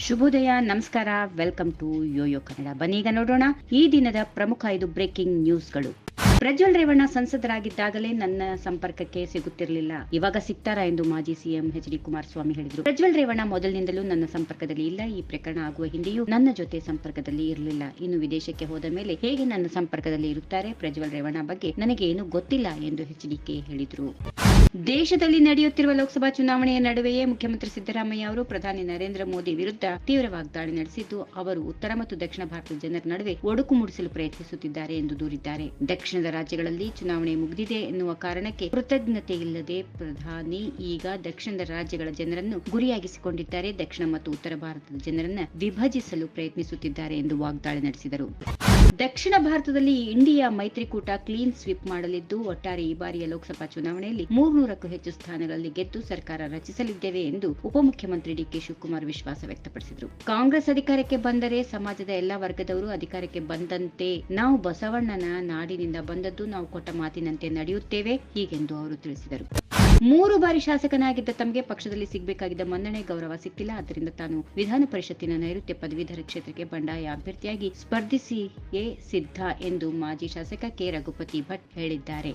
ಶುಭೋದಯ, ನಮಸ್ಕಾರ, welcome to Yoyo Kannada. ಬನ್ನೀಗ ನೋಡೋಣ ಈ ದಿನದ ಪ್ರಮುಖ 5 ಬ್ರೇಕಿಂಗ್ ನ್ಯೂಸ್ಗಳು. ಪ್ರಜ್ವಲ್ ರೇವಣ್ಣ ಸಂಸದರಾಗಿದ್ದಾಗಲೇ ನನ್ನ ಸಂಪರ್ಕಕ್ಕೆ ಸಿಗುತ್ತಿರಲಿಲ್ಲ, ಇವಾಗ ಸಿಗ್ತಾರಾ ಎಂದು ಮಾಜಿ ಸಿಎಂ ಎಚ್.ಡಿ. ಕುಮಾರಸ್ವಾಮಿ ಹೇಳಿದರು. ಪ್ರಜ್ವಲ್ ರೇವಣ್ಣ ಮೊದಲಿನಿಂದಲೂ ನನ್ನ ಸಂಪರ್ಕದಲ್ಲಿ ಇಲ್ಲ. ಈ ಪ್ರಕರಣ ಆಗುವ ಹಿಂದೆಯೂ ನನ್ನ ಜೊತೆ ಸಂಪರ್ಕದಲ್ಲಿ ಇರಲಿಲ್ಲ. ಇನ್ನು ವಿದೇಶಕ್ಕೆ ಹೋದ ಮೇಲೆ ಹೇಗೆ ನನ್ನ ಸಂಪರ್ಕದಲ್ಲಿ ಇರುತ್ತಾರೆ? ಪ್ರಜ್ವಲ್ ರೇವಣ್ಣ ಬಗ್ಗೆ ನನಗೆ ಏನು ಗೊತ್ತಿಲ್ಲ ಎಂದು ಎಚ್.ಡಿ.ಕೆ ಹೇಳಿದರು. ದೇಶದಲ್ಲಿ ನಡೆಯುತ್ತಿರುವ ಲೋಕಸಭಾ ಚುನಾವಣೆಯ ನಡುವೆಯೇ ಮುಖ್ಯಮಂತ್ರಿ ಸಿದ್ದರಾಮಯ್ಯ ಅವರು ಪ್ರಧಾನಿ ನರೇಂದ್ರ ಮೋದಿ ವಿರುದ್ಧ ತೀವ್ರ ವಾಗ್ದಾಳಿ ನಡೆಸಿದ್ದು, ಅವರು ಉತ್ತರ ಮತ್ತು ದಕ್ಷಿಣ ಭಾರತದ ಜನರ ನಡುವೆ ಒಡಕು ಮೂಡಿಸಲು ಪ್ರಯತ್ನಿಸುತ್ತಿದ್ದಾರೆ ಎಂದು ದೂರಿದ್ದಾರೆ. ದಕ್ಷಿಣದ ರಾಜ್ಯಗಳಲ್ಲಿ ಚುನಾವಣೆ ಮುಗಿದಿದೆ ಎನ್ನುವ ಕಾರಣಕ್ಕೆ ಕೃತಜ್ಞತೆ ಇಲ್ಲದೆ ಪ್ರಧಾನಿ ಈಗ ದಕ್ಷಿಣದ ರಾಜ್ಯಗಳ ಜನರನ್ನು ಗುರಿಯಾಗಿಸಿಕೊಂಡಿದ್ದಾರೆ. ದಕ್ಷಿಣ ಮತ್ತು ಉತ್ತರ ಭಾರತದ ಜನರನ್ನ ವಿಭಜಿಸಲು ಪ್ರಯತ್ನಿಸುತ್ತಿದ್ದಾರೆ ಎಂದು ವಾಗ್ದಾಳಿ ನಡೆಸಿದರು. ದಕ್ಷಿಣ ಭಾರತದಲ್ಲಿ ಇಂಡಿಯಾ ಮೈತ್ರಿಕೂಟ ಕ್ಲೀನ್ ಸ್ವೀಪ್ ಮಾಡಲಿದ್ದು, ಒಟ್ಟಾರೆ ಈ ಬಾರಿಯ ಲೋಕಸಭಾ ಚುನಾವಣೆಯಲ್ಲಿ 300ಕ್ಕೂ ಹೆಚ್ಚು ಸ್ಥಾನಗಳಲ್ಲಿ ಗೆದ್ದು ಸರ್ಕಾರ ರಚಿಸಲಿದ್ದೇವೆ ಎಂದು ಉಪಮುಖ್ಯಮಂತ್ರಿ ಡಿ.ಕೆ. ಶಿವಕುಮಾರ್ ವಿಶ್ವಾಸ ವ್ಯಕ್ತಪಡಿಸಿದರು. ಕಾಂಗ್ರೆಸ್ ಅಧಿಕಾರಕ್ಕೆ ಬಂದರೆ ಸಮಾಜದ ಎಲ್ಲಾ ವರ್ಗದವರು ಅಧಿಕಾರಕ್ಕೆ ಬಂದಂತೆ ನಾವು ಬಸವಣ್ಣನ ನಾಡಿನಿಂದ ಬಂದದ್ದು, ನಾವು ಕೊಟ್ಟ ಮಾತಿನಂತೆ ನಡೆಯುತ್ತೇವೆ, ಹೀಗೆಂದು ಅವರು ತಿಳಿಸಿದರು. 3 ಬಾರಿ ಶಾಸಕನಾಗಿದ್ದ ತಮಗೆ ಪಕ್ಷದಲ್ಲಿ ಸಿಗಬೇಕಾಗಿದ್ದ ಮನ್ನಣೆ, ಗೌರವ ಸಿಕ್ಕಿಲ್ಲ. ಆದ್ದರಿಂದ ತಾನು ವಿಧಾನ ಪರಿಷತ್ತಿನ ನೈಋತ್ಯ ಪದವೀಧರ ಕ್ಷೇತ್ರಕ್ಕೆ ಬಂಡಾಯ ಅಭ್ಯರ್ಥಿಯಾಗಿ ಸ್ಪರ್ಧಿಸಿಯೇ ಸಿದ್ಧ ಎಂದು ಮಾಜಿ ಶಾಸಕ ಕೆ. ರಘುಪತಿ ಭಟ್ ಹೇಳಿದ್ದಾರೆ.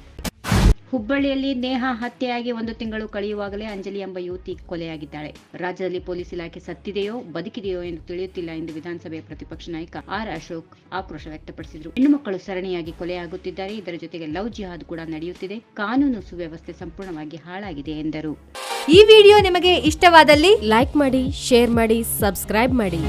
ಹುಬ್ಬಳ್ಳಿಯಲ್ಲಿ ನೇಹಾ ಹತ್ಯೆಯಾಗಿ 1 ತಿಂಗಳು ಕಳೆಯುವಾಗಲೇ ಅಂಜಲಿ ಎಂಬ ಯುವತಿ ಕೊಲೆಯಾಗಿದ್ದಾಳೆ. ರಾಜ್ಯದಲ್ಲಿ ಪೊಲೀಸ್ ಇಲಾಖೆ ಸತ್ತಿದೆಯೋ ಬದುಕಿದೆಯೋ ಎಂದು ತಿಳಿಯುತ್ತಿಲ್ಲ ಎಂದು ವಿಧಾನಸಭೆಯ ಪ್ರತಿಪಕ್ಷ ನಾಯಕ ಆರ್. ಅಶೋಕ್ ಆಕ್ರೋಶ ವ್ಯಕ್ತಪಡಿಸಿದರು. ಹೆಣ್ಣು ಮಕ್ಕಳು ಸರಣಿಯಾಗಿ ಕೊಲೆಯಾಗುತ್ತಿದ್ದಾರೆ, ಇದರ ಜೊತೆಗೆ ಲವ್ ಜಿಹಾದ್ ಕೂಡ ನಡೆಯುತ್ತಿದೆ, ಕಾನೂನು ಸುವ್ಯವಸ್ಥೆ ಸಂಪೂರ್ಣವಾಗಿ ಹಾಳಾಗಿದೆ ಎಂದರು. ಈ ವಿಡಿಯೋ ನಿಮಗೆ ಇಷ್ಟವಾದಲ್ಲಿ ಲೈಕ್ ಮಾಡಿ, ಶೇರ್ ಮಾಡಿ, ಸಬ್ಸ್ಕ್ರೈಬ್ ಮಾಡಿ.